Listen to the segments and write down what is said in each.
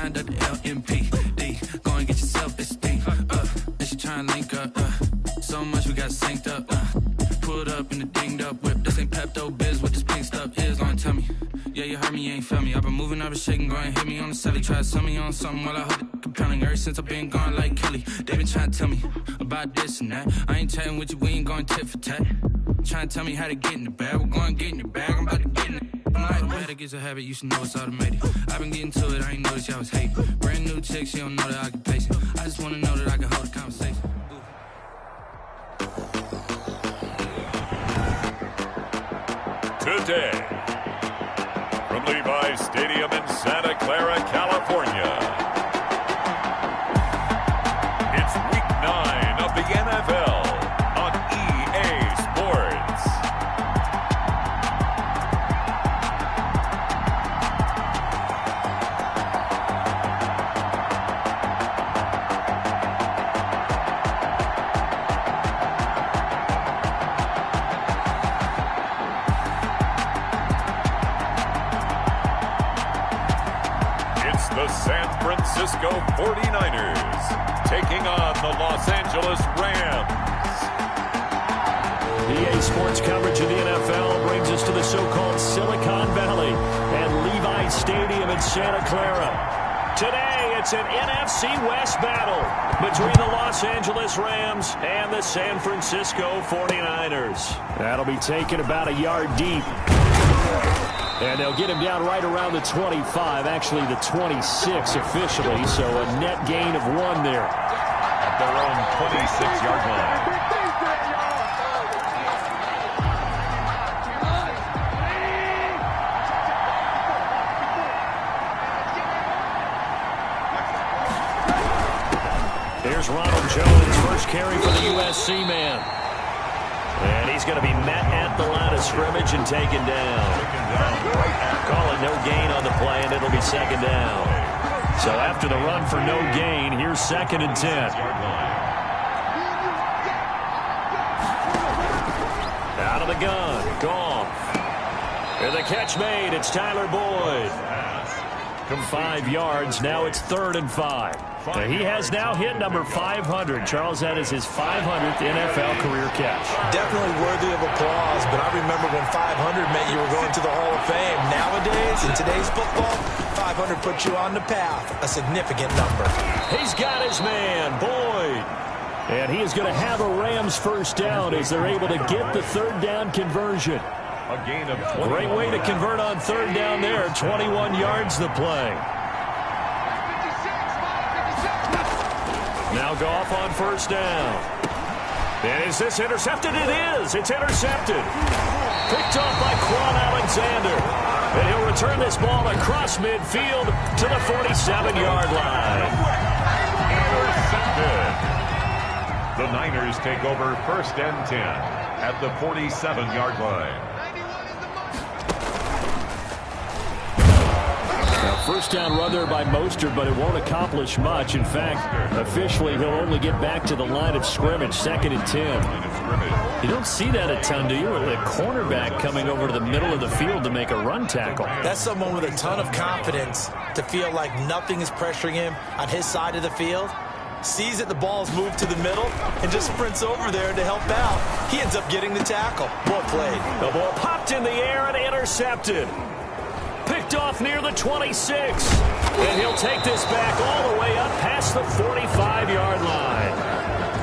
signed up to LMPD. Go and get yourself this thing. And she trying to link up. So much we got synced up. Pulled up in the dinged up whip. This ain't Pepto Biz, what this pink stuff is. Long tell me. Yeah, you heard me, you ain't felt me. I've been moving, I've been shaking, go and hit me on the celly. Try to sell me on something while I hold it compelling. Ever since I've been gone like Kelly, they been trying to tell me about this and that. I ain't chatting with you, we ain't going tit for tat. Trying to tell me how to get in the bag. We're going to get in the bag, I'm about to get in it. I'm like, better get a habit, you should know it's automated. I've been getting to it, I ain't noticed y'all was hating. Brand new chick, she don't know the occupation. I just want to know that I can hold a conversation. Today, from Levi's Stadium in Santa Clara, California, it's Week 9 of the NFL on EA Sports. The San Francisco 49ers taking on the Los Angeles Rams. EA Sports coverage of the NFL brings us to the so-called Silicon Valley and Levi's Stadium in Santa Clara. Today, it's an NFC West battle between the Los Angeles Rams and the San Francisco 49ers. That'll be taken about a yard deep. And they'll get him down right around the 25, actually the 26 officially, so a net gain of 1 there. At their own 26-yard line. Here's Ronald Jones, first carry for the USC man. And he's going to be met at the line of scrimmage and taken down. Call it no gain on the play, and it'll be second down. So after the run for no gain, here's 2nd and 10. Out of the gun, Goff. And the catch made, it's Tyler Boyd. From 5 yards, now it's 3rd and 5. He has now hit number 500. Charles, that is his 500th NFL career catch. Definitely worthy of applause, but I remember when 500 meant you were going to the Hall of Fame. Nowadays, in today's football, 500 puts you on the path, a significant number. He's got his man, Boyd. And he is going to have a Rams first down as they're able to get the 3rd down conversion. A gain of 20. Great way to convert on 3rd down there. 21 yards the play. Now Goff on 1st down. And is this intercepted? It is. It's intercepted. Picked off by Quan Alexander. And he'll return this ball across midfield to the 47-yard line. Intercepted. The Niners take over 1st and 10 at the 47-yard line. First down run there by Mostert, but it won't accomplish much. In fact, officially, he'll only get back to the line of scrimmage, 2nd and 10. You don't see that a ton, do you? A cornerback coming over to the middle of the field to make a run tackle. That's someone with a ton of confidence to feel like nothing is pressuring him on his side of the field. Sees that the ball's moved to the middle and just sprints over there to help out. He ends up getting the tackle. Well played. The ball popped in the air and intercepted. Picked off near the 26. And he'll take this back all the way up past the 45-yard line.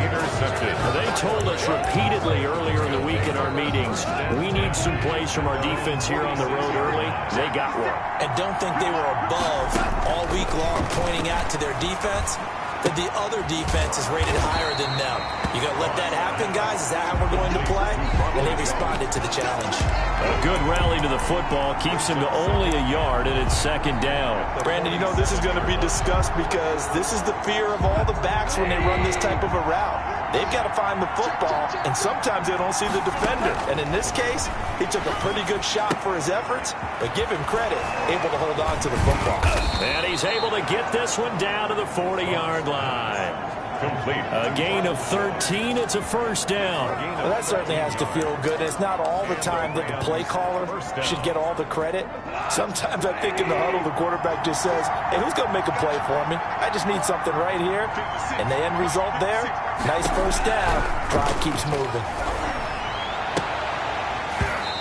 Intercepted. They told us repeatedly earlier in the week in our meetings, we need some plays from our defense here on the road early. They got one. And don't think they were above all week long pointing out to their defense that the other defense is rated higher than them. You going to let that happen, guys? Is that how we're going to play? And they responded to the challenge. A good rally to the football keeps him to only a yard, and it's 2nd down. Brandon, you know, this is going to be discussed because this is the fear of all the backs when they run this type of a route. They've got to find the football, and sometimes they don't see the defender. And in this case, he took a pretty good shot for his efforts, but give him credit, able to hold on to the football. And he's able to get this one down to the 40-yard line. Incomplete. A gain of 13. It's a first down. Well, that certainly has to feel good. It's not all the time that the play caller should get all the credit. Sometimes I think in the huddle, the quarterback just says, hey, who's going to make a play for me? I just need something right here. And the end result there, nice first down. Drive keeps moving.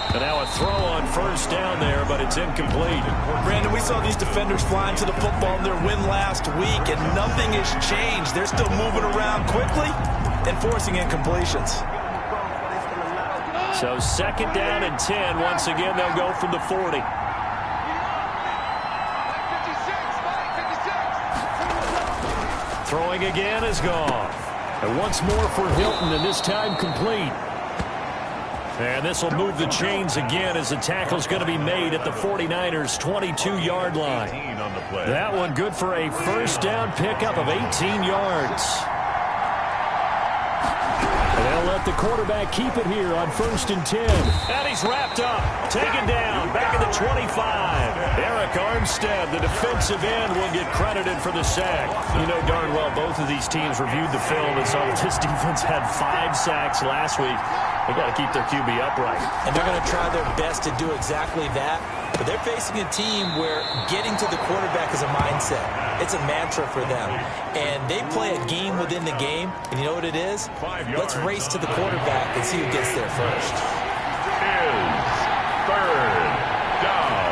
And now a throw on first down there, but it's incomplete. Brandon, we saw these defenders flying to the football in their win last week, and nothing has changed. They're still moving around quickly and forcing incompletions. So second down and 10. Once again, they'll go from the 40. Throwing again is gone. And once more for Hilton, and this time complete. And this will move the chains again as the tackle's going to be made at the 49ers' 22-yard line. That one good for a first down pickup of 18 yards. And they'll let the quarterback keep it here on 1st and 10. And he's wrapped up, taken down, back at the 25. Eric Armstead, the defensive end, will get credited for the sack. You know darn well both of these teams reviewed the film and saw that this defense had 5 sacks last week. They've got to keep their QB upright. And they're going to try their best to do exactly that. But they're facing a team where getting to the quarterback is a mindset. It's a mantra for them. And they play a game within the game. And you know what it is? Let's race to the quarterback and see who gets there first. Third down.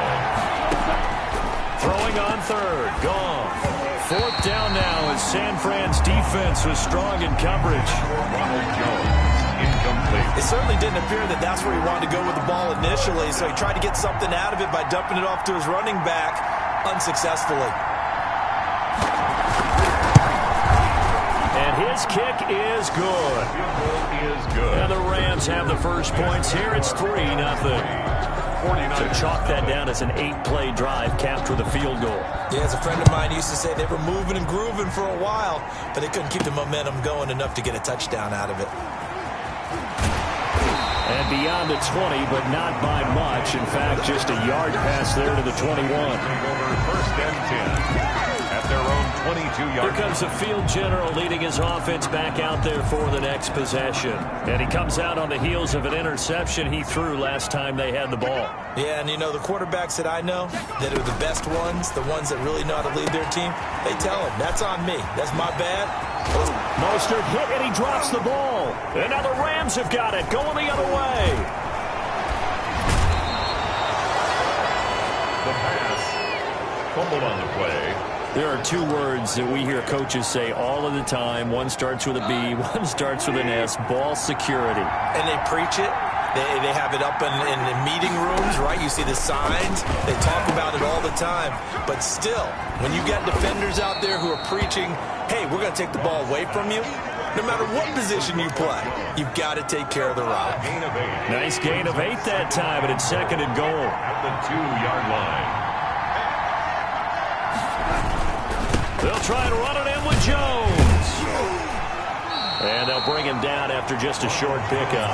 Throwing on third. Gone. 4th down now as San Fran's defense was strong in coverage. Ronald Jones. Incomplete. It certainly didn't appear that that's where he wanted to go with the ball initially, so he tried to get something out of it by dumping it off to his running back unsuccessfully. And his kick is good. And the Rams have the first points here. It's 3-0. So chalk that down as an 8-play drive capped with a field goal. Yeah, as a friend of mine used to say, they were moving and grooving for a while, but they couldn't keep the momentum going enough to get a touchdown out of it. And beyond the 20, but not by much. In fact, just a yard pass there to the 21. Over 1st and 10 at their own 22-yard. Here comes the field general leading his offense back out there for the next possession. And he comes out on the heels of an interception he threw last time they had the ball. Yeah, and you know, the quarterbacks that I know that are the best ones, the ones that really know how to lead their team, they tell them, that's on me. That's my bad. Mostert hit and he drops the ball. And now the Rams have got it, going the other way. The pass. Fumbled on the play. There are 2 words that we hear coaches say all of the time. One starts with a B, one starts with an S, ball security. And they preach it. They have it up in meeting rooms, right? You see the signs. They talk about it all the time. But still, when you got defenders out there who are preaching, hey, we're going to take the ball away from you, no matter what position you play, you've got to take care of the rock. Gain of 8. Nice gain of 8 that time, but it's 2nd and goal. At the 2-yard line. They'll try and run it in with Jones. And they'll bring him down after just a short pickup.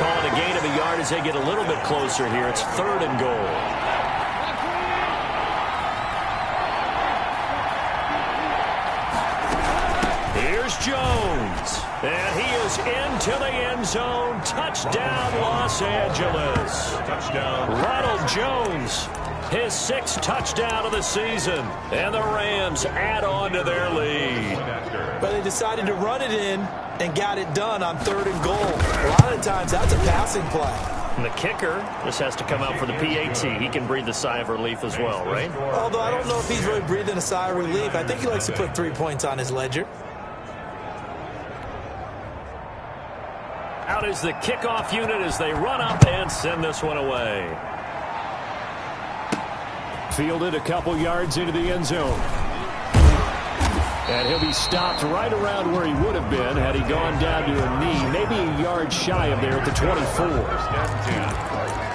Calling a gain of a yard as they get a little bit closer here. It's 3rd and goal. Here's Jones. And he is into the end zone. Touchdown, Los Angeles. Touchdown. Ronald Jones, his 6th touchdown of the season. And the Rams add on to their lead. But they decided to run it in and got it done on 3rd and goal. A lot of times, that's a passing play. And the kicker, this has to come out for the PAT. He can breathe a sigh of relief as well, right? Although I don't know if he's really breathing a sigh of relief. I think he likes to put 3 points on his ledger. Out is the kickoff unit as they run up and send this one away. Fielded a couple yards into the end zone. And he'll be stopped right around where he would have been had he gone down to a knee, maybe a yard shy of there at the 24.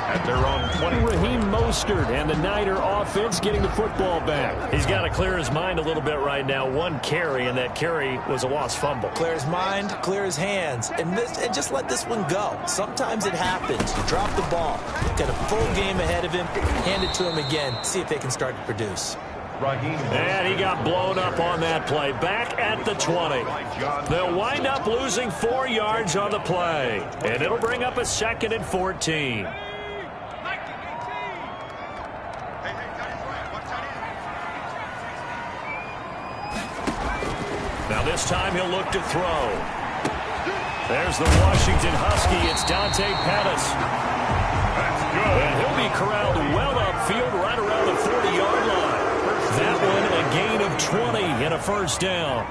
At their own 20. Raheem Mostert and the Niner offense getting the football back. He's got to clear his mind a little bit right now. 1 carry, and that carry was a lost fumble. Clear his mind, clear his hands, and just let this one go. Sometimes it happens. You drop the ball. Got a full game ahead of him. Hand it to him again. See if they can start to produce. And he got blown up on that play. Back at the 20. They'll wind up losing 4 yards on the play. And it'll bring up a 2nd and 14. Now this time he'll look to throw. There's the Washington Husky. It's Dante Pettis. That's good. And he'll be corralled well upfield right around the 40-yard line. That one a gain of 20 and a first down.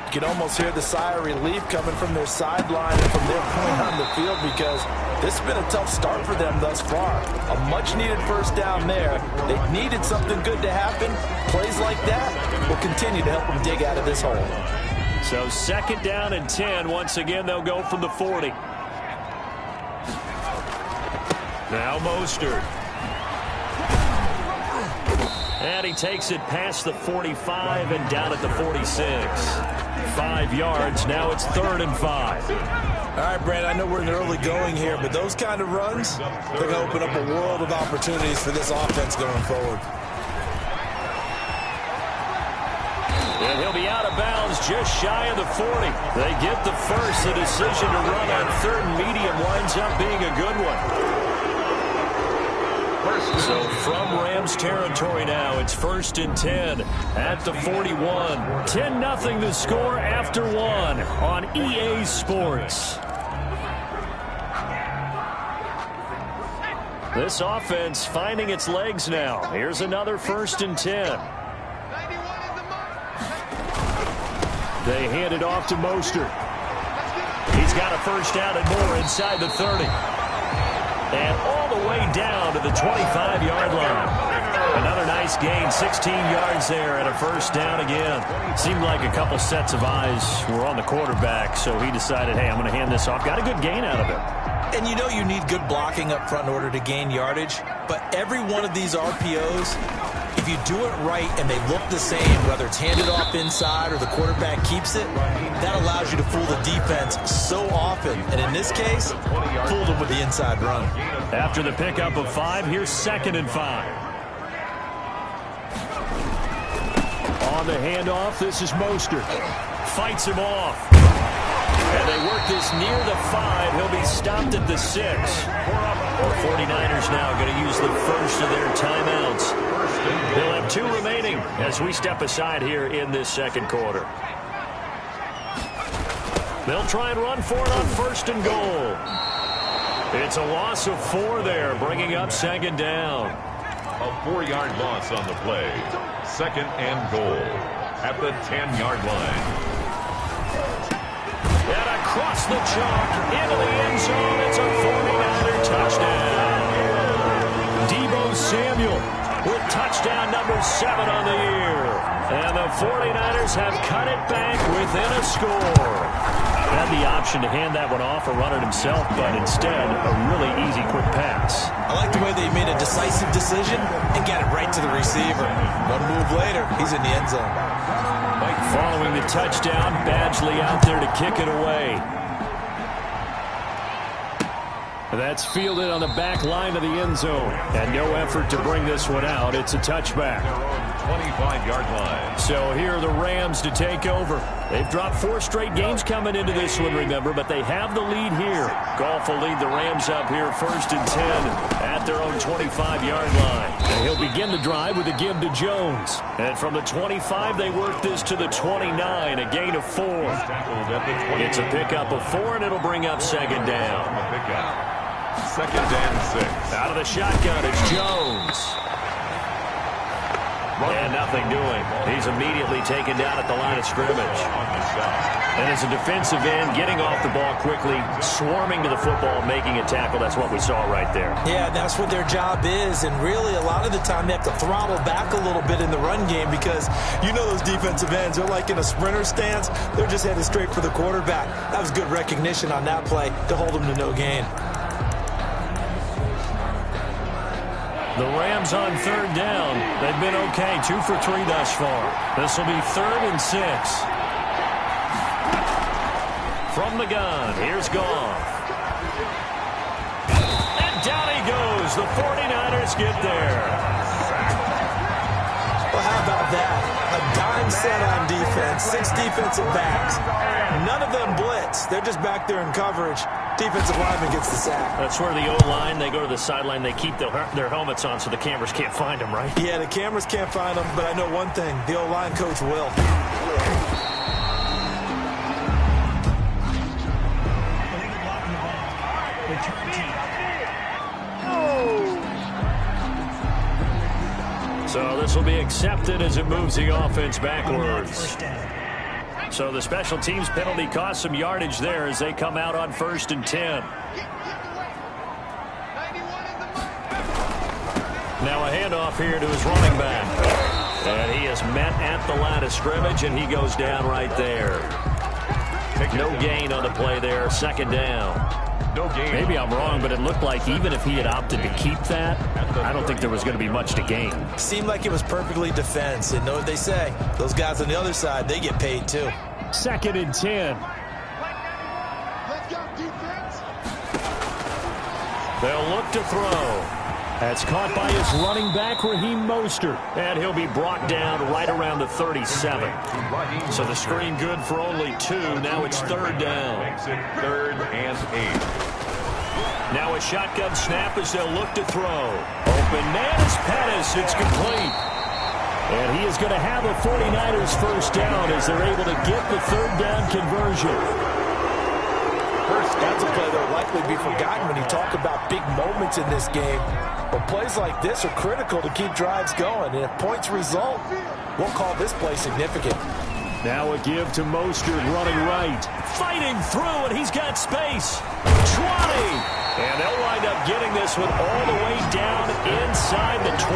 You can almost hear the sigh of relief coming from their sideline and from their point on the field because this has been a tough start for them thus far. A much-needed first down there. They needed something good to happen. Plays like that will continue to help them dig out of this hole. So 2nd down and 10. Once again, they'll go from the 40. Now Mostert. And he takes it past the 45 and down at the 46. 5 yards. Now it's 3rd and 5. All right, Brad, I know we're in the early going here, but those kind of runs, they're going to open up a world of opportunities for this offense going forward. And he'll be out of bounds just shy of the 40. They get the first. The decision to run on 3rd and medium winds up being a good one. So from Rams territory now, it's 1st and 10 at the 41. 10-0 the score after 1 on EA Sports. This offense finding its legs now. Here's another 1st and 10. They hand it off to Mostert. He's got a first down and more inside the 30. And all the way down to the 25-yard line. Another nice gain, 16 yards there and a first down again. Seemed like a couple sets of eyes were on the quarterback, so he decided, hey, I'm going to hand this off. Got a good gain out of it. And you know you need good blocking up front in order to gain yardage, but every one of these RPOs, if you do it right and they look the same, whether it's handed off inside or the quarterback keeps it, that allows you to fool the defense so often. And in this case, fooled them with the inside run. After the pickup of 5, here's 2nd and 5. On the handoff, this is Mostert. Fights him off. And they work this near the 5. He'll be stopped at the 6. The 49ers now going to use the first of their timeouts. They'll have 2 remaining as we step aside here in this 2nd quarter. They'll try and run for it on 1st and goal. It's a loss of 4 there, bringing up 2nd down. A 4-yard loss on the play. 2nd and goal at the 10-yard line. And across the chalk into the end zone. It's a 49er touchdown. Deebo Samuel with touchdown number 7 on the year. And the 49ers have cut it back within a score. Had the option to hand that one off or run it himself, but instead a really easy quick pass. I like the way they made a decisive decision and got it right to the receiver. One move later, he's in the end zone. Following the touchdown, Badgley out there to kick it away. That's fielded on the back line of the end zone. And no effort to bring this one out. It's a touchback. 25-yard line. So here are the Rams to take over. They've dropped 4 straight games coming into this one, remember, but they have the lead here. Goff will lead the Rams up here 1st and 10 at their own 25-yard line. And he'll begin the drive with a give to Jones. And from the 25, they work this to the 29, a gain of 4. It's a pickup of 4, and it'll bring up 2nd down. 2nd and 6. Out of the shotgun, it's Jones. And nothing doing. He's immediately taken down at the line of scrimmage. And as a defensive end, getting off the ball quickly, swarming to the football, making a tackle. That's what we saw right there. Yeah, that's what their job is. And really, a lot of the time, they have to throttle back a little bit in the run game because you know those defensive ends, they're like in a sprinter stance. They're just headed straight for the quarterback. That was good recognition on that play to hold them to no gain. The Rams on 3rd down. They've been okay, 2 for 3 thus far. This will be 3rd and 6. From the gun, here's Goff. And down he goes. The 49ers get there. Well, how about One set on defense, 6 defensive backs. None of them blitz. They're just back there in coverage. Defensive lineman gets the sack. That's where the O-line, they go to the sideline, they keep their helmets on so the cameras can't find them, right? Yeah, the cameras can't find them, but I know one thing. The O-line coach will. So this will be accepted as it moves the offense backwards. So the special teams penalty cost some yardage there as they come out on 1st and 10. Now a handoff here to his running back. And he is met at the line of scrimmage, and he goes down right there. No gain on the play there, 2nd down. No gain. Maybe I'm wrong, but it looked like even if he had opted to keep that, I don't think there was going to be much to gain. Seemed like it was perfectly defense. And know what they say. Those guys on the other side, they get paid too. 2nd and 10. Let's go, defense. They'll look to throw. That's caught by his running back, Raheem Mostert. And he'll be brought down right around the 37. So the screen good for only 2. Now it's 3rd down. Makes it 3rd and 8. Now a shotgun snap as they'll look to throw. Open man is Pettis. It's complete. And he is going to have a 49ers first down as they're able to get the 3rd down conversion. That's a play that will likely be forgotten when you talk about big moments in this game. But plays like this are critical to keep drives going. And if points result, we'll call this play significant. Now a give to Mostert running right. Fighting through, and he's got space. 20. And they'll wind up getting this one all the way down inside the 20.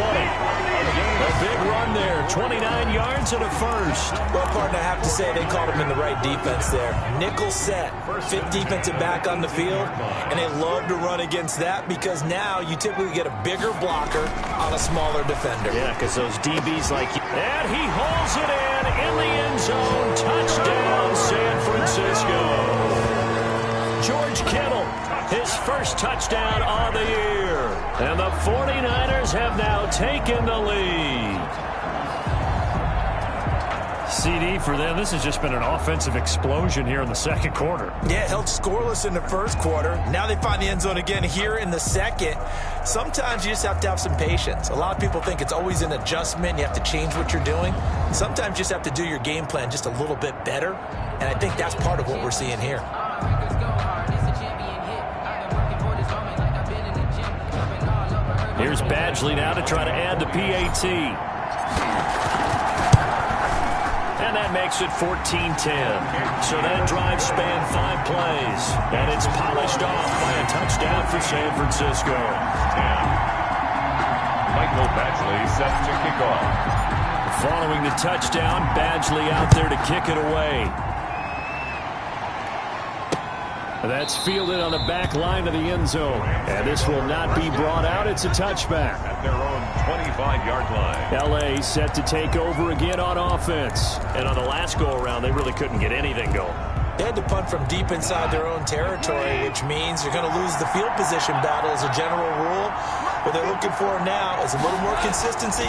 A big run there, 29 yards and a first. Well, partner, I have to say they caught him in the right defense there. Nickel set, 5th defensive back on the field, and they love to run against that because now you typically get a bigger blocker on a smaller defender. Yeah, because those DBs like you. And he hauls it in the end zone. Touchdown, San Francisco. George Kittle, his first touchdown of the year. And the 49ers have now taken the lead. CD for them. This has just been an offensive explosion here in the 2nd quarter. Yeah, held scoreless in the 1st quarter. Now they find the end zone again here in the 2nd. Sometimes you just have to have some patience. A lot of people think it's always an adjustment. You have to change what you're doing. Sometimes you just have to do your game plan just a little bit better. And I think that's part of what we're seeing here. Here's Badgley now to try to add the PAT. And that makes it 14-10. So that drive spanned 5 plays. And it's polished off by a touchdown for San Francisco. Michael Badgley set to kick off. Following the touchdown, Badgley out there to kick it away. That's fielded on the back line of the end zone. And this will not be brought out. It's a touchback. At their own 25-yard line. L.A. set to take over again on offense. And on the last go-around, they really couldn't get anything going. They had to punt from deep inside their own territory, which means you're going to lose the field position battle as a general rule. What they're looking for now is a little more consistency,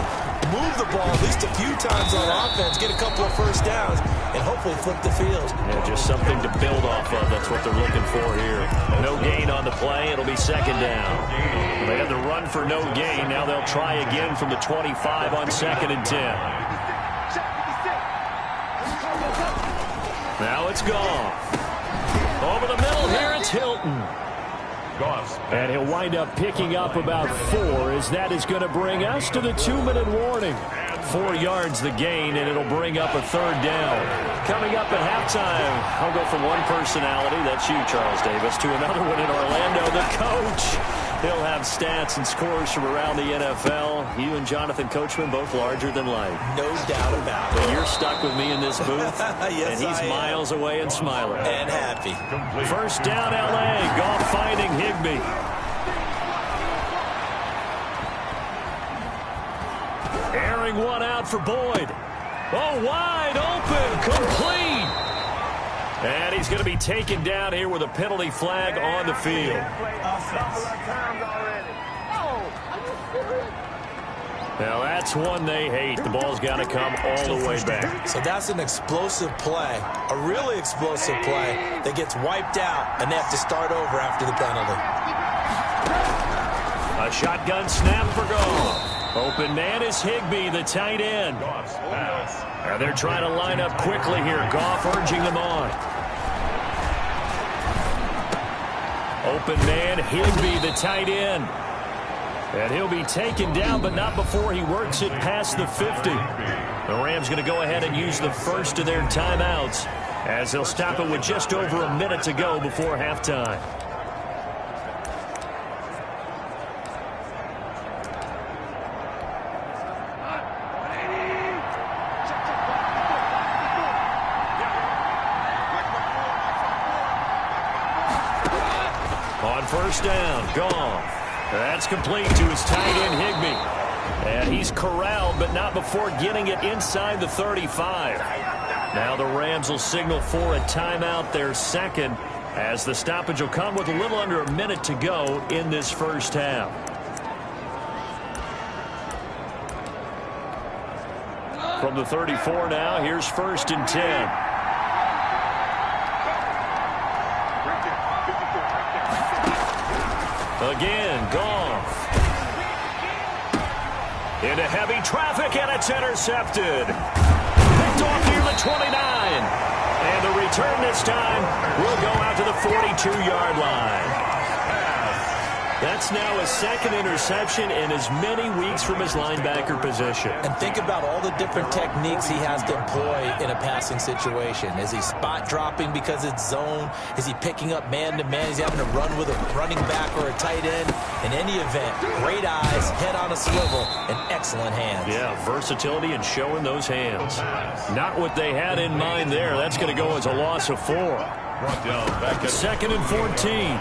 move the ball at least a few times on offense, get a couple of first downs, and hopefully flip the field. Yeah, just something to build off of. That's what they're looking for here. No gain on the play. It'll be 2nd down. They had the run for no gain. Now they'll try again from the 25 on 2nd and 10. Now it's gone. Over the middle here, it's Hilton. And he'll wind up picking up about 4 as that is going to bring us to the 2-minute warning. 4 yards the gain, and it'll bring up a 3rd down. Coming up at halftime, I'll go from one personality, that's you, Charles Davis, to another one in Orlando, the coach. He'll have stats and scores from around the NFL. You and Jonathan Coachman, both larger than life. No doubt about it. But you're stuck with me in this booth, yes, and he's miles away and smiling. And happy. First down, L.A. Goff finding Higbee. Airing one out for Boyd. Oh, wide open, complete. And he's going to be taken down here with a penalty flag on the field. Now that's one they hate. The ball's got to come all the way back. So that's an explosive play, a really explosive play that gets wiped out, and they have to start over after the penalty. A shotgun snap for Goff. Open man is Higbee, the tight end. Now they're trying to line up quickly here. Goff urging them on. Open man, Higbee, the tight end. And he'll be taken down, but not before he works it past the 50. The Rams going to go ahead and use the first of their timeouts as they'll stop it with just over a minute to go before halftime. On first down, Goff. That's complete to his tight end, Higbee. And he's corralled, but not before getting it inside the 35. Now the Rams will signal for a timeout, their second, as the stoppage will come with a little under a minute to go in this first half. From the 34 now, here's first and 10. Again, Goff. Into heavy traffic, and it's intercepted. Picked off near the 29. And the return this time will go out to the 42-yard line. That's now his second interception in as many weeks from his linebacker position. And think about all the different techniques he has to employ in a passing situation. Is he spot dropping because it's zone? Is he picking up man-to-man? Is he having to run with a running back or a tight end? In any event, great eyes, head on a swivel, and excellent hands. Yeah, versatility and showing those hands. Not what they had in mind there. That's going to go as a loss of 4. Second and 14.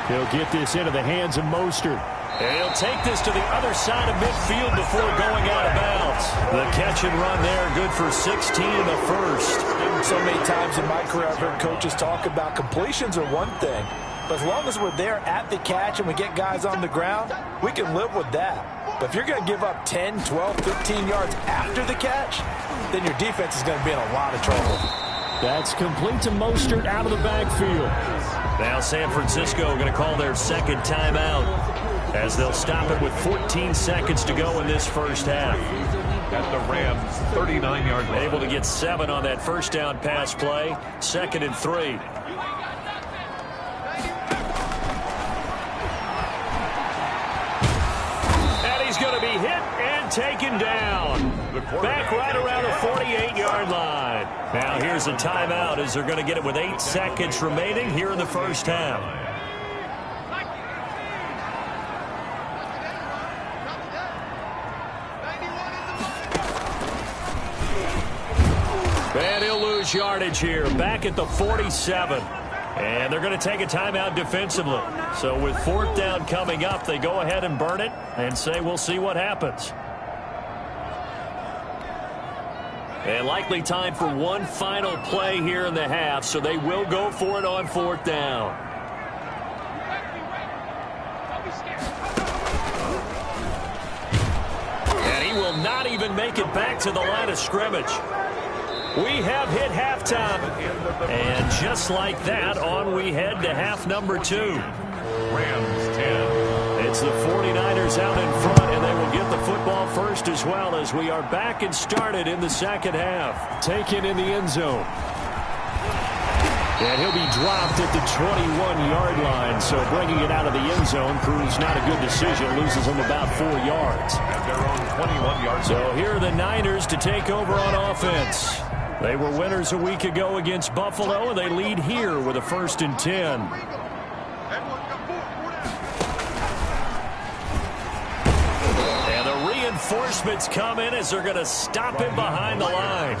He'll get this into the hands of Mostert. And he'll take this to the other side of midfield before going out of bounds. The catch and run there, good for 16 in the first. So many times in my career I've heard coaches talk about completions are one thing, but as long as we're there at the catch and we get guys on the ground, we can live with that. But if you're going to give up 10, 12, 15 yards after the catch, then your defense is going to be in a lot of trouble. That's complete to Mostert out of the backfield. Now San Francisco going to call their second timeout as they'll stop it with 14 seconds to go in this first half. At the Rams' 39-yard line. Able to get 7 on that first down pass play. Second and 3. And he's going to be hit and taken down. Back right around the 48-yard line. Now here's a timeout as they're going to get it with 8 seconds remaining here in the first half. And he'll lose yardage here. Back at the 47. And they're going to take a timeout defensively. So with fourth down coming up, they go ahead and burn it and say we'll see what happens. And likely time for one final play here in the half, so they will go for it on fourth down. And he will not even make it back to the line of scrimmage. We have hit halftime. And just like that, on we head to half number 2. Rams 10. It's the 49ers out in front, and they will get the football first as well as we are back and started in the second half. Taken in the end zone. And he'll be dropped at the 21-yard line, so bringing it out of the end zone proves not a good decision. Loses him about 4 yards. At their own 21-yard So here are the Niners to take over on offense. They were winners a week ago against Buffalo, and they lead here with a first and 10. And the reinforcements come in as they're going to stop him behind the line.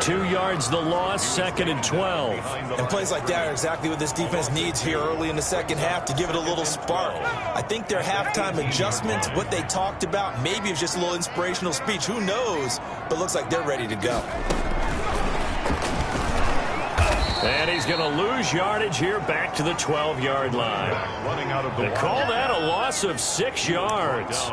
2 yards the loss, second and 12. And plays like that are exactly what this defense needs here early in the second half to give it a little spark. I think their halftime adjustments, what they talked about, maybe it's just a little inspirational speech. Who knows? But looks like they're ready to go. And he's going to lose yardage here back to the 12-yard line. Running out of the They call that a loss of 6 yards.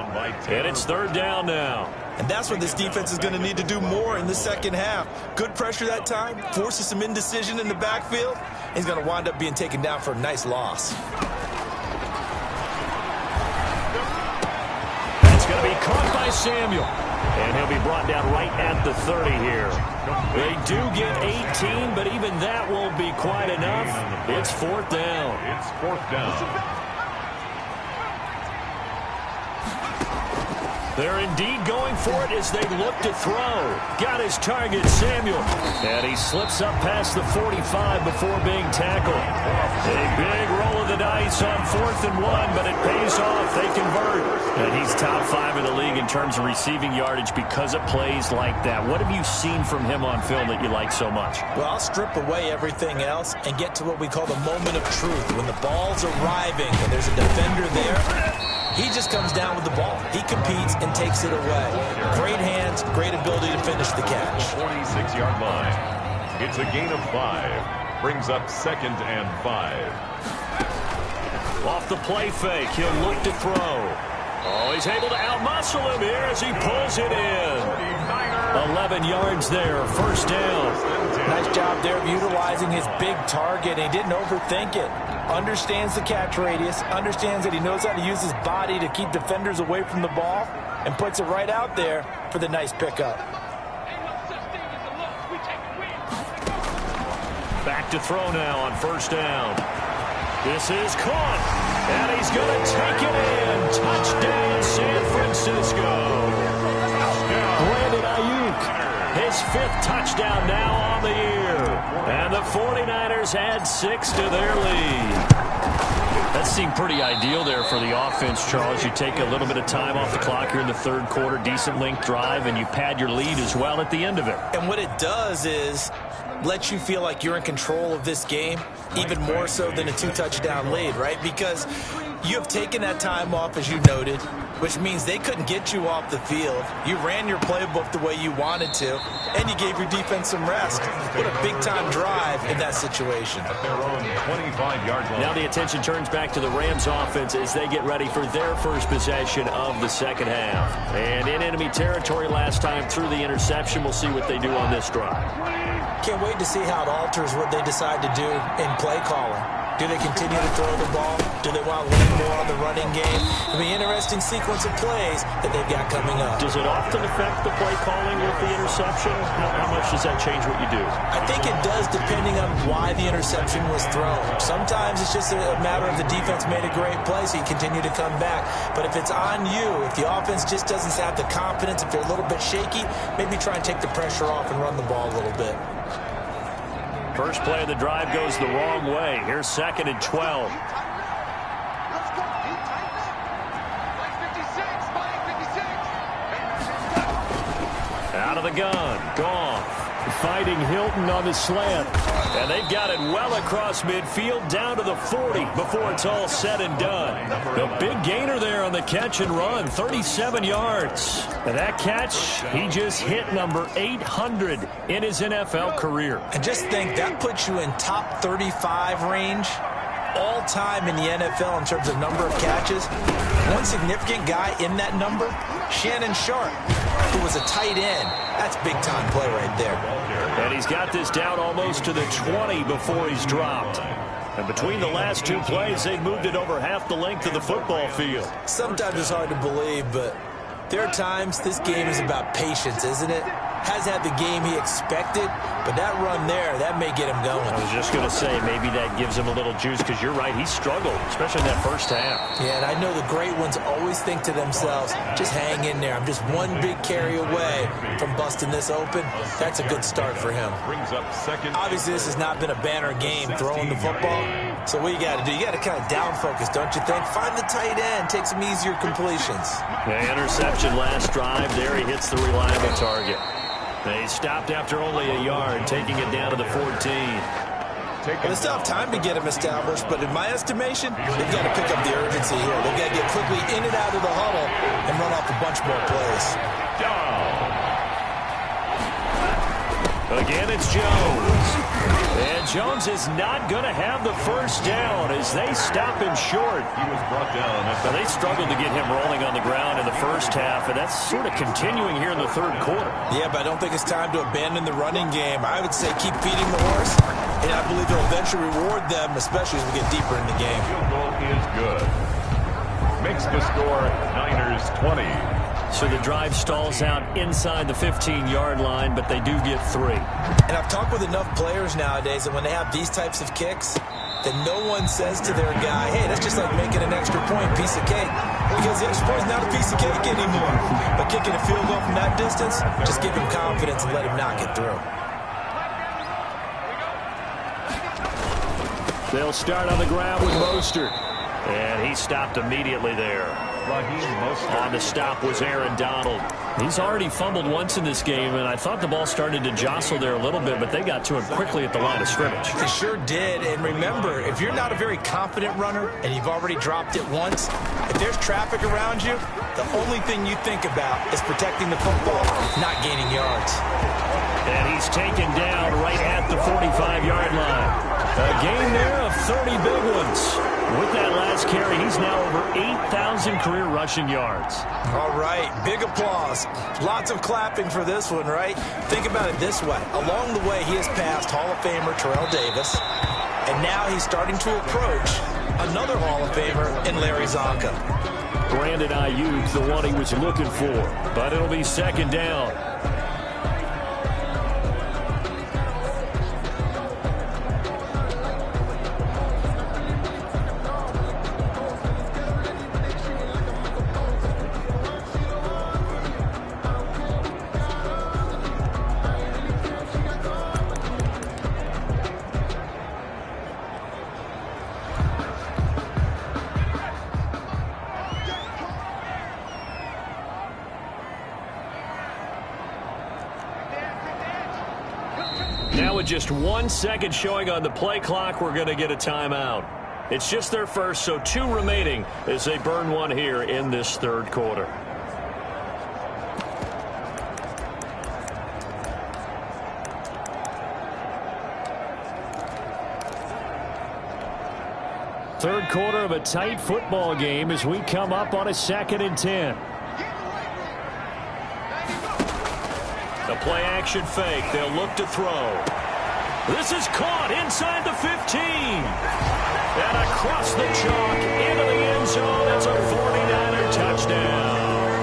And it's 3rd down now. And that's what this defense is going to need to do more in the second half. Good pressure that time, forces some indecision in the backfield. He's going to wind up being taken down for a nice loss. That's going to be caught by Samuel. And he'll be brought down right at the 30 here. They do get 18, but even that won't be quite enough. It's 4th down. It's 4th down. They're indeed going for it as they look to throw. Got his target, Samuel. And he slips up past the 45 before being tackled. A big roll of the dice on 4th and 1, but it pays off. They convert. And he's top 5 in the league in terms of receiving yardage because of plays like that. What have you seen from him on film that you like so much? Well, I'll strip away everything else and get to what we call the moment of truth. When the ball's arriving and there's a defender there, he just comes down with the ball. He competes and takes it away. Great hands, great ability to finish the catch. 46-yard line. It's a gain of 5. Brings up 2nd and 5. Off the play fake, he'll look to throw. Oh, he's able to outmuscle him here as he pulls it in. 11 yards there, 1st down. Nice job there of utilizing his big target. He didn't overthink it. Understands the catch radius, understands that he knows how to use his body to keep defenders away from the ball, and puts it right out there for the nice pickup. Back to throw now on 1st down. This is caught, and he's going to take it in. Touchdown, San Francisco. Brandon Ayuk, his 5th touchdown now on the year. And the 49ers add 6 to their lead. That seemed pretty ideal there for the offense, Charles. You take a little bit of time off the clock here in the 3rd quarter, decent length drive, and you pad your lead as well at the end of it. And what it does is let you feel like you're in control of this game, even more so than a 2-touchdown lead, right? Because you have taken that time off, as you noted, which means they couldn't get you off the field. You ran your playbook the way you wanted to, and you gave your defense some rest. What a big-time drive in that situation. At their own 25-yard line. Now the attention turns back to the Rams offense as they get ready for their first possession of the second half. And in enemy territory last time through the interception. We'll see what they do on this drive. Can't wait to see how it alters what they decide to do in play calling. Do they continue to throw the ball? Do they want to lean more on the running game? It'll be an interesting sequence of plays that they've got coming up. Does it often affect the play calling with the interception? How much does that change what you do? I think it does, depending on why the interception was thrown. Sometimes it's just a matter of the defense made a great play, so you continue to come back. But if it's on you, if the offense just doesn't have the confidence, if they're a little bit shaky, maybe try and take the pressure off and run the ball a little bit. First play of the drive goes the wrong way. Here's 2nd and 12. Out of the gun. Goff fighting Hilton on the slant. And they've got it well across midfield down to the 40 before it's all said and done. The big gainer there on the catch and run, 37 yards. And that catch, he just hit number 800 in his NFL career. And just think, that puts you in top 35 range all time in the NFL in terms of number of catches. One significant guy in that number, Shannon Sharp, who was a tight end. That's big-time play right there. And he's got this down almost to the 20 before he's dropped. And between the last 2 plays, they've moved it over half the length of the football field. Sometimes it's hard to believe, but there are times this game is about patience, isn't it? Has had the game he expected, but that run there, that may get him going. I was just going to say, maybe that gives him a little juice, because you're right, he struggled, especially in that first half. Yeah, and I know the great ones always think to themselves, just hang in there. I'm just one big carry away from busting this open. That's a good start for him. Brings up 2nd. Obviously, this has not been a banner game throwing the football. So what you got to do, you got to kind of down focus, don't you think? Find the tight end, take some easier completions. The interception last drive. There he hits the reliable target. They stopped after only a yard, taking it down to the 14. Well, they still have time to get him established, but in my estimation, they've got to pick up the urgency here. They've got to get quickly in and out of the huddle and run off a bunch more plays. Again, it's Jones. And Jones is not going to have the first down as they stop him short. He was brought down. Now, they struggled to get him rolling on the ground in the first half, and that's sort of continuing here in the third quarter. Yeah, but I don't think it's time to abandon the running game. I would say keep feeding the horse, and I believe it'll eventually reward them, especially as we get deeper in the game. Field goal is good. Makes the score Niners 20. So the drive stalls out inside the 15-yard line, but they do get 3. And I've talked with enough players nowadays that when they have these types of kicks, that no one says to their guy, hey, that's just like making an extra point, piece of cake. Because the extra point is not a piece of cake anymore. But kicking a field goal from that distance, just give him confidence and let him knock it through. They'll start on the ground with Mostert. And he stopped immediately there. On the stop was Aaron Donald. He's already fumbled once in this game, and I thought the ball started to jostle there a little bit, but they got to him quickly at the line of scrimmage. They sure did. And remember, if you're not a very confident runner and you've already dropped it once, if there's traffic around you, the only thing you think about is protecting the football, not gaining yards. And he's taken down right at the 45-yard line. A gain there of 30 big ones. With that last carry, he's now over 8,000 career rushing yards. All right, big applause. Lots of clapping for this one, right? Think about it this way. Along the way, he has passed Hall of Famer Terrell Davis, and now he's starting to approach another Hall of Famer in Larry Zonka. Brandon Ayuk, the one he was looking for, but it'll be second down. Now with just 1 second showing on the play clock, we're going to get a timeout. It's just their first, so 2 remaining as they burn one here in this third quarter. Third quarter of a tight football game as we come up on a 2nd and 10. The play-action fake. They'll look to throw. This is caught inside the 15. And across the chalk into the end zone. It's a 49er touchdown.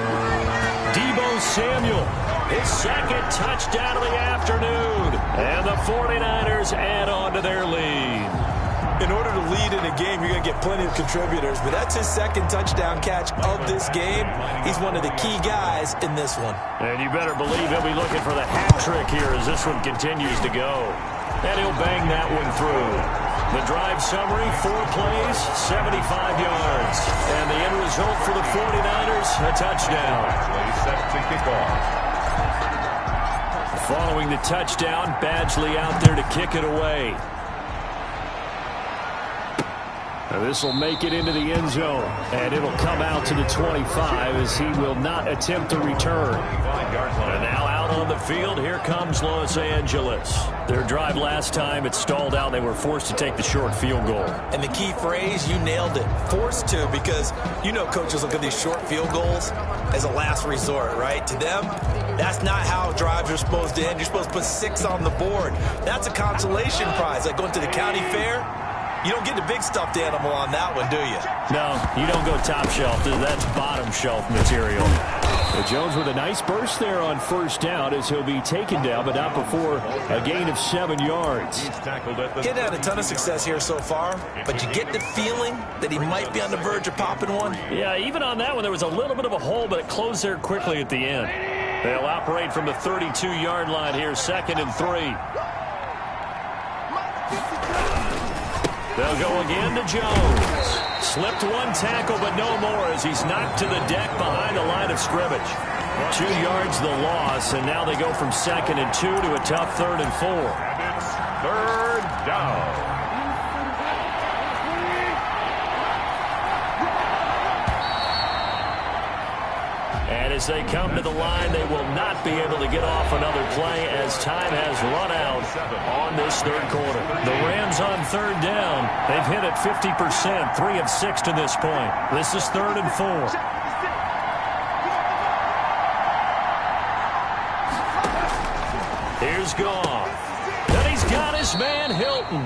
Deebo Samuel, his 2nd touchdown of the afternoon. And the 49ers add on to their lead. In order to lead in a game, you're going to get plenty of contributors, but that's his 2nd touchdown catch of this game. He's one of the key guys in this one. And you better believe he'll be looking for the hat trick here as this one continues to go. And he'll bang that one through. The drive summary, 4 plays, 75 yards. And the end result for the 49ers, a touchdown. Play set to kick off. Following the touchdown, Badgley out there to kick it away. This will make it into the end zone, and it'll come out to the 25 as he will not attempt to return. And now out on the field, here comes Los Angeles. Their drive last time, it stalled out. They were forced to take the short field goal. And the key phrase, you nailed it, forced to, because you know coaches look at these short field goals as a last resort, right? To them, that's not how drives are supposed to end. You're supposed to put 6 on the board. That's a consolation prize, like going to the county fair. You don't get the big stuffed animal on that one, do you? No, you don't go top shelf. That's bottom shelf material. But Jones with a nice burst there on first down as he'll be taken down, but not before a gain of 7 yards. He's had a ton of success here so far, but you get the feeling that he might be on the verge of popping one. Yeah, even on that one, there was a little bit of a hole, but it closed there quickly at the end. They'll operate from the 32-yard line here, 2nd and 3. They'll go again to Jones. Slipped 1 tackle, but no more as he's knocked to the deck behind the line of scrimmage. 2 yards the loss, and now they go from 2nd and 2 to a tough 3rd and 4. And it's 3rd down. And as they come to the line, they will not be able to get off another play as time has run out on this third quarter. The Rams on third down. They've hit it 50%, 3 of 6 to this point. This is 3rd and 4. Here's Goff. And he's got his man Hilton.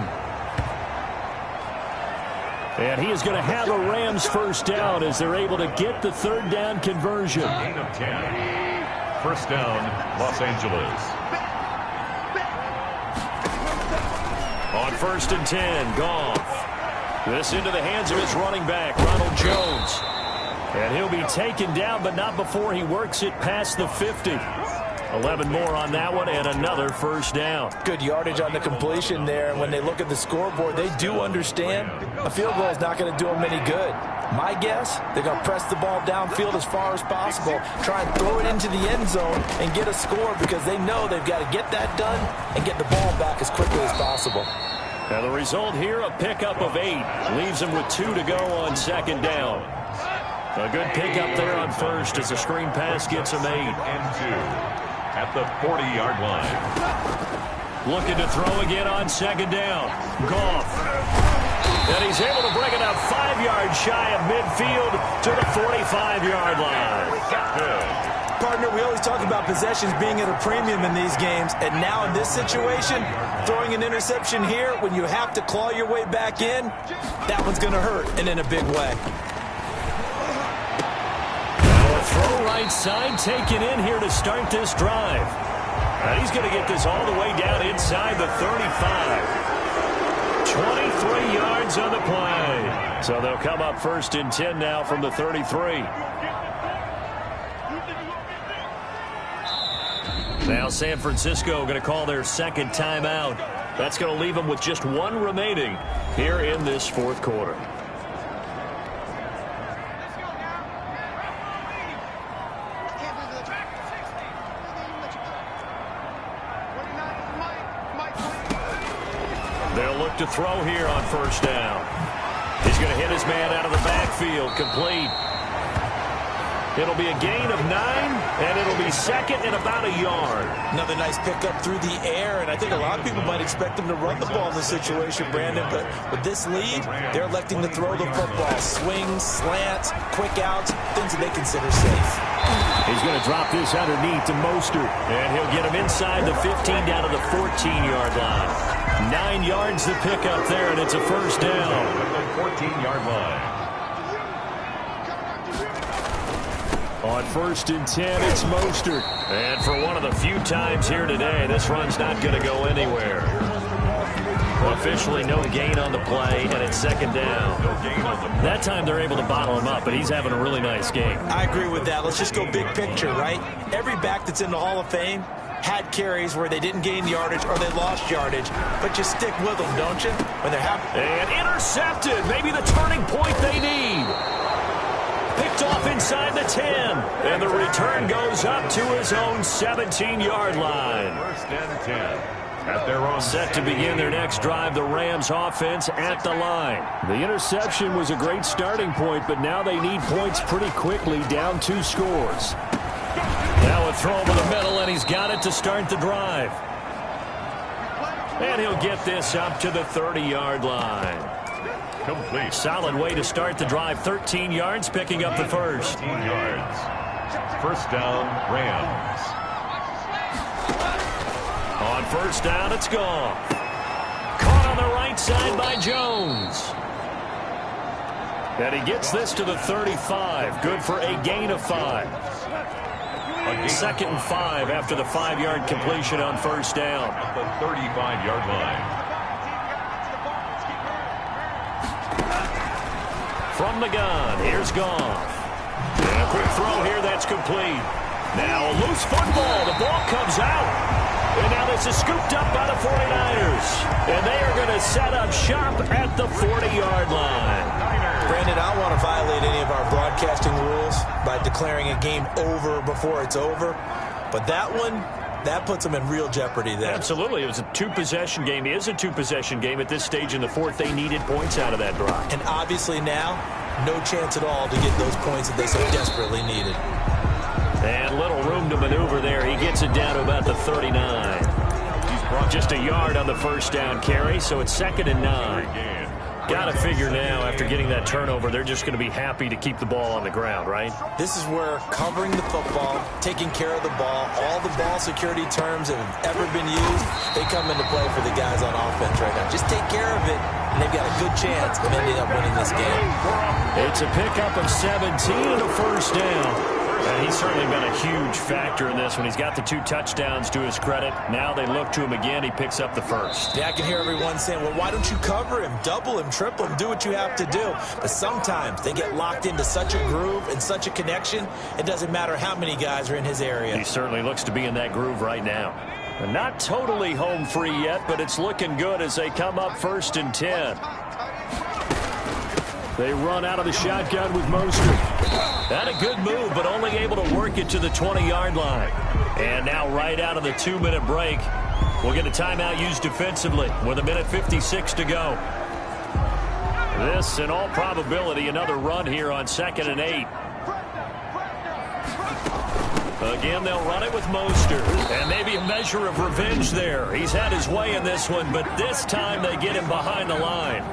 And he is going to have a Rams first down as they're able to get the third down conversion. Gain of 10. First down, Los Angeles. On 1st and 10, Goff. This into the hands of his running back, Ronald Jones. And he'll be taken down, but not before he works it past the 50. 11 more on that one and another first down. Good yardage on the completion there. And when they look at the scoreboard, they do understand a field goal is not going to do them any good. My guess, they're going to press the ball downfield as far as possible, try and throw it into the end zone and get a score because they know they've got to get that done and get the ball back as quickly as possible. Now the result here, a pickup of 8. Leaves them with 2 to go on 2nd down. A good pickup there on 1st as the screen pass gets them 8. And 2. At the 40-yard line. Looking to throw again on 2nd down. Goff. And he's able to bring it up 5 yards shy of midfield to the 45-yard line. Good. Partner, we always talk about possessions being at a premium in these games, and now in this situation, throwing an interception here when you have to claw your way back in, that one's going to hurt, and in a big way. Throw right side taken in here to start this drive. And he's going to get this all the way down inside the 35. 23 yards on the play. So they'll come up 1st and 10 now from the 33. Now San Francisco going to call their 2nd timeout. That's going to leave them with just 1 remaining here in this 4th quarter. They'll look to throw here on 1st down. He's going to hit his man out of the backfield. Complete. It'll be a gain of 9, and it'll be 2nd and about a yard. Another nice pickup through the air, and I think a lot of people might expect them to run the ball in this situation, Brandon, but with this lead, they're electing to throw the football. Swings, slants, quick outs, things that they consider safe. He's going to drop this underneath to Mostert, and he'll get him inside the 15 down to the 14-yard line. 9 yards to pick up there, and it's a first down. At the 14-yard line. On 1st and 10, it's Mostert. And for one of the few times here today, this run's not going to go anywhere. Officially no gain on the play, and it's 2nd down. That time they're able to bottle him up, but he's having a really nice game. I agree with that. Let's just go big picture, right? Every back that's in the Hall of Fame had carries where they didn't gain yardage or they lost yardage, but you stick with them, don't you? When they're happy. And intercepted. Maybe the turning point they need. Picked off inside the 10. And the return goes up to his own 17-yard line. 1st and 10. At their own set to begin their next drive, the Rams offense at the line. The interception was a great starting point, but now they need points pretty quickly, down 2 scores. Now a throw over the middle, and he's got it to start the drive. And he'll get this up to the 30-yard line. complete. Solid way to start the drive. 13 yards, picking up the first. 13 yards. First down, Rams. On first down, it's gone. Caught on the right side by Jones. And he gets this to the 35. Good for a gain of 5. Second and 5 after the 5-yard completion on first down. At the 35-yard line. From the gun, here's Goff. And a quick throw here, that's complete. Now a loose football, the ball comes out. And now this is scooped up by the 49ers. And they are going to set up shop at the 40-yard line. Brandon, I don't want to violate any of our broadcasting rules by declaring a game over before it's over. But that one, that puts them in real jeopardy there. Absolutely. It was a two-possession game. It is a two-possession game at this stage in the fourth. They needed points out of that drive. And obviously now, no chance at all to get those points that they so desperately needed. And little room to maneuver there. He gets it down to about the 39. He's brought just a yard on the first down carry, so it's 2nd and 9. Got to figure now, after getting that turnover, they're just going to be happy to keep the ball on the ground, right? This is where covering the football, taking care of the ball, all the ball security terms that have ever been used, they come into play for the guys on offense right now. Just take care of it, and they've got a good chance of ending up winning this game. It's a pickup of 17 and a first down. And he's certainly been a huge factor in this when he's got the 2 touchdowns to his credit. Now they look to him again. He picks up the first. Yeah, I can hear everyone saying, well, why don't you cover him, double him, triple him, do what you have to do. But sometimes they get locked into such a groove and such a connection, it doesn't matter how many guys are in his area. He certainly looks to be in that groove right now. And not totally home free yet, but it's looking good as they come up 1st and 10. They run out of the shotgun with Mostert. Had a good move, but only able to work it to the 20-yard line. And now right out of the 2-minute break, we'll get a timeout used defensively with 1:56 to go. This, in all probability, another run here on 2nd and 8. Again, they'll run it with Mostert. And maybe a measure of revenge there. He's had his way in this one, but this time they get him behind the line.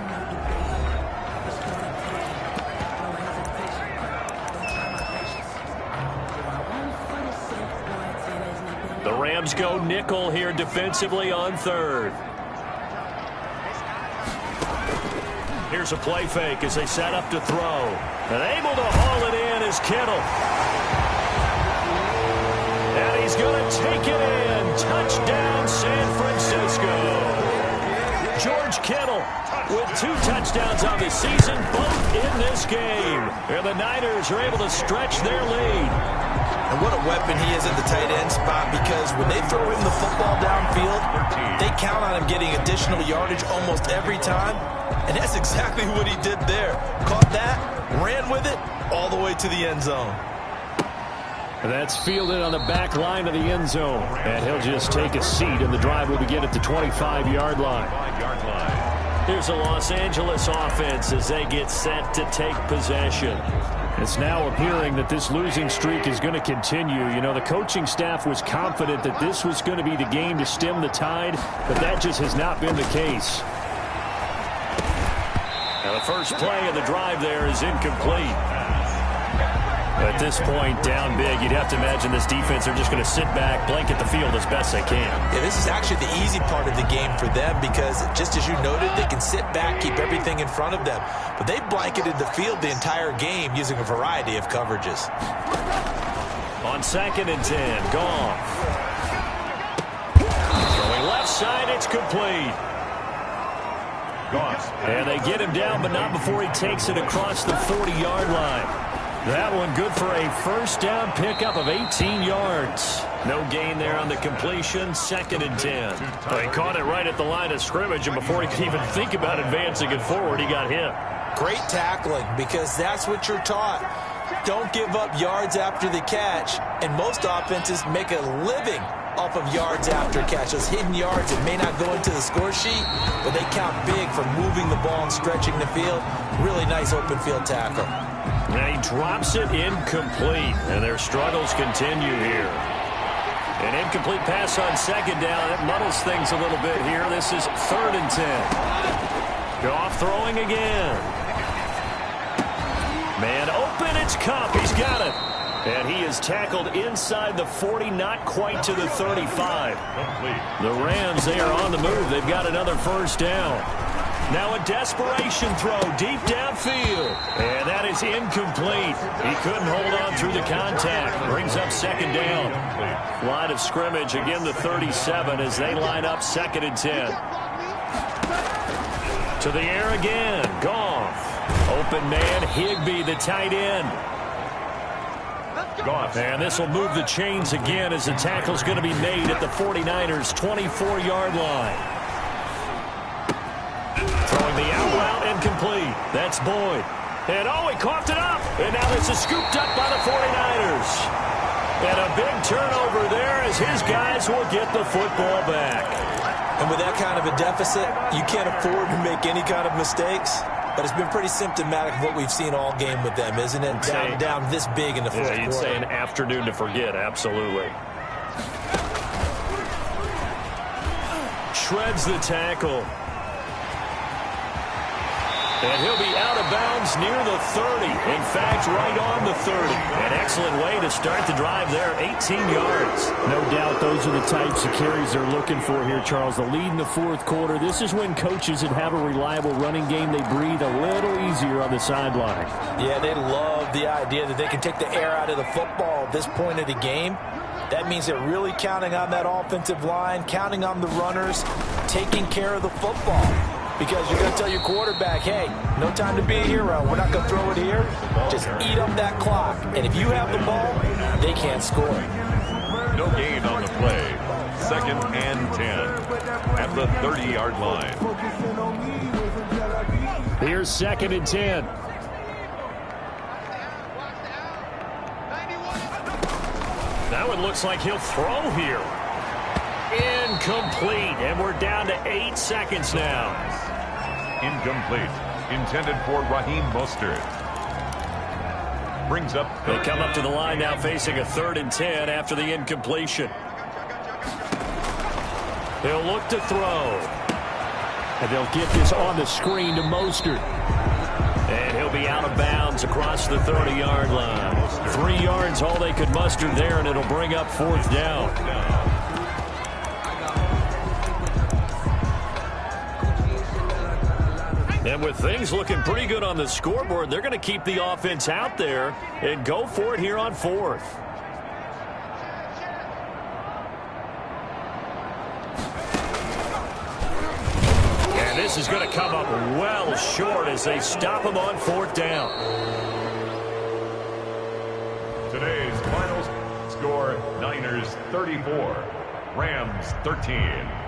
The Rams go nickel here defensively on 3rd. Here's a play fake as they set up to throw. And able to haul it in is Kittle. And he's going to take it in. Touchdown, San Francisco. George Kittle with 2 touchdowns on the season, both in this game. And the Niners are able to stretch their lead. And what a weapon he is at the tight end spot, because when they throw him the football downfield, they count on him getting additional yardage almost every time. And that's exactly what he did there. Caught that, ran with it, all the way to the end zone. That's fielded on the back line of the end zone. And he'll just take a seat, and the drive will begin at the 25-yard line. Here's a Los Angeles offense as they get set to take possession. It's now appearing that this losing streak is going to continue. You know, the coaching staff was confident that this was going to be the game to stem the tide, but that just has not been the case. Now the first play of the drive there is incomplete. At this point, down big, you'd have to imagine this defense are just going to sit back, blanket the field as best they can. Yeah, this is actually the easy part of the game for them because, just as you noted, they can sit back, keep everything in front of them. But they've blanketed the field the entire game using a variety of coverages. On 2nd and 10, Goff. Throwing left side, it's complete. Goff. And they get him down, but not before he takes it across the 40-yard line. That one good for a first down pickup of 18 yards. No gain there on the completion. 2nd and 10. He caught it right at the line of scrimmage, and before he could even think about advancing it forward, he got hit. Great tackling, because that's what you're taught. Don't give up yards after the catch. And most offenses make a living off of yards after catch. Those hidden yards that may not go into the score sheet, but they count big for moving the ball and stretching the field. Really nice open field tackle. Now he drops it incomplete, and their struggles continue here. An incomplete pass on 2nd down. It muddles things a little bit here. This is 3rd and 10. Goff throwing again. Man open, it's Kupp. He's got it. And he is tackled inside the 40, not quite to the 35. The Rams, they are on the move. They've got another first down. Now a desperation throw deep downfield. And that is incomplete. He couldn't hold on through the contact. Brings up 2nd down. Line of scrimmage, again the 37 as they line up 2nd and 10. To the air again. Goff. Open man, Higbee, the tight end. Goff. And this will move the chains again as the tackle's going to be made at the 49ers' 24-yard line. Throwing the out route incomplete. That's Boyd. And he coughed it up. And now this is scooped up by the 49ers. And a big turnover there as his guys will get the football back. And with that kind of a deficit, you can't afford to make any kind of mistakes. but it's been pretty symptomatic of what we've seen all game with them, isn't it? Down this big in the fourth quarter. You'd say an afternoon to forget, absolutely. Shreds the tackle. And he'll be out of bounds near the 30. In fact, right on the 30. An excellent way to start the drive there, 18 yards. No doubt those are the types of carries they're looking for here, Charles. The lead in the fourth quarter. This is when coaches that have a reliable running game, they breathe a little easier on the sideline. Yeah, they love the idea that they can take the air out of the football at this point of the game. That means they're really counting on that offensive line, counting on the runners, taking care of the football. Because you're going to tell your quarterback, hey, no time to be a hero. We're not going to throw it here. Just eat up that clock. And if you have the ball, they can't score. No gain on the play. 2nd and 10 at the 30-yard line. Here's 2nd and 10. That one looks like he'll throw here. Incomplete, and we're down to 8 seconds now. Incomplete. Intended for Raheem Mostert. Brings up. They come up to the line now facing a 3rd and 10 after the incompletion. They'll look to throw. And they'll get this on the screen to Mostert. And he'll be out of bounds across the 30-yard line. 3 yards all they could muster there, and it'll bring up 4th down. And with things looking pretty good on the scoreboard, they're going to keep the offense out there and go for it here on 4th. And this is going to come up well short as they stop him on 4th down. Today's final score, Niners 34, Rams 13.